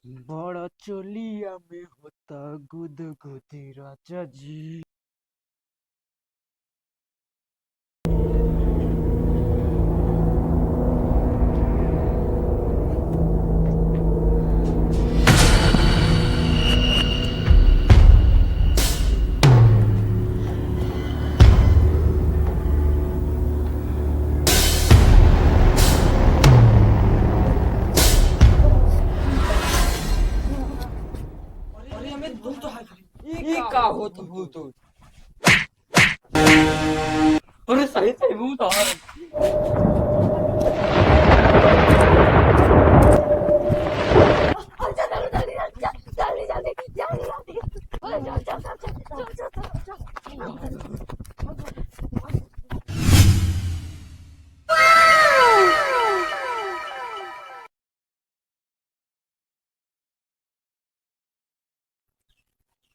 बड़ा चोलिया में होता गुदगुदी राजा जी। अरे हमें भूत है ये का होत भूत अरे सही सही भूत है।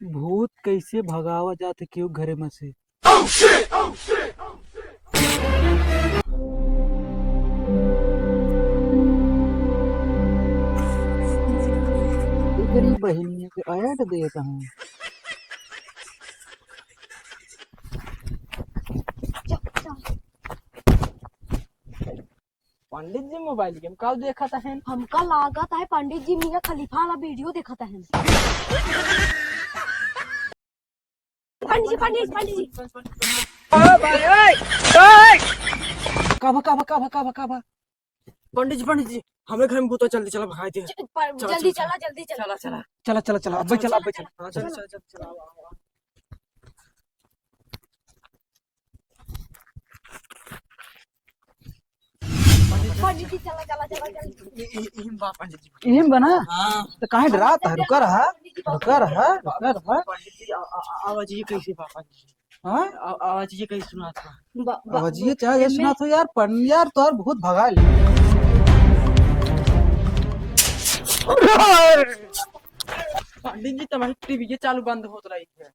भूत कैसे भगावा जाते क्यों घरे में से। तेरी बहनी के ऐड देता हूँ। पंडित जी मोबाइल गेम कब देखा था है? हमका लागत है पंडित जी मियां खलीफा वाला वीडियो देखा था हम। पंडित जी काबा पंडित जी हमें घर में भूत है, जल्दी चला भगाई दे। जल्दी चला चला अब चला अब चला। हाँ, चल आओ। पंडित जी चला पंडित जी इहम बना हाँ तो काहे डराता है। रुका रहा पंडित जी आवाज ये कैसे पापा जी? हाँ आवाज ये कैसे सुना था? अवजिए चाहे सुना तो यार यार तो और बहुत भगा ले। पंडित जी तुम्हारी टीवी ये चालू बंद होत रही है।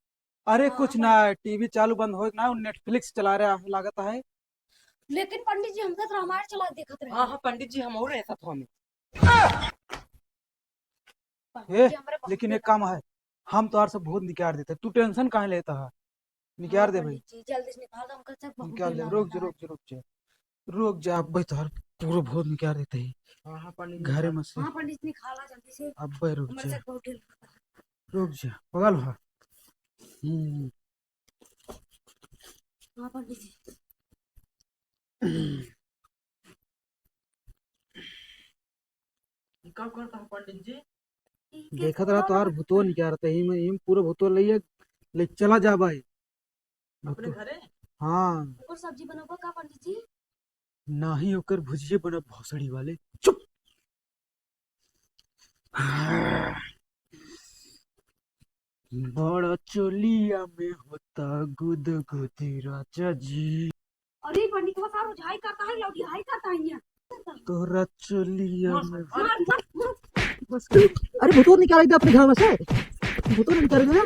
अरे कुछ ना टीवी चालू बंद हो ना नेटफ्लिक्स चला रहा है लागत है। लेकिन पंडित जी हमका तो रामायण चला देखत रहे। हाँ पंडित जी हम और ऐसा था हमें। ए, लेकिन एक काम है हम तो सब बहुत निकाल देते तू टेंशन काहे लेता है। निकाल दे भाई जल्दी से निकाल दो हमका सब बहुत निकाल दे। डर रुक लगता जा है। रुक जा अब भाई तो पूरा बहुत निकाल देते है हाँ पंडित घरे में से। हाँ पंडित जी निकाला जल्दी से। अब भाई रुक हमारे जा साथ बहुत डर लगता है। रुक जा पगल हो। हाँ पंडित जी कब करता है पंडित जी? देखा रहा तो यार भूतो निकाल रहा है पूरा भूतो ले चला जा भाई अपने घरे हाँ और सब्जी बनाओगे का पंडित जी? ना ही होकर भुजिए बना भौसड़ी वाले चुप। बड़ा चोलिया में होता गुदगुदी राजा जी। अरे पंडित वो सारो झाई करता है लौटी हाई करता है यहाँ। तोरा चोलिया में मार। बस अरे भूतो निकाल दे अपने घर में से। भूतो निकाल दे।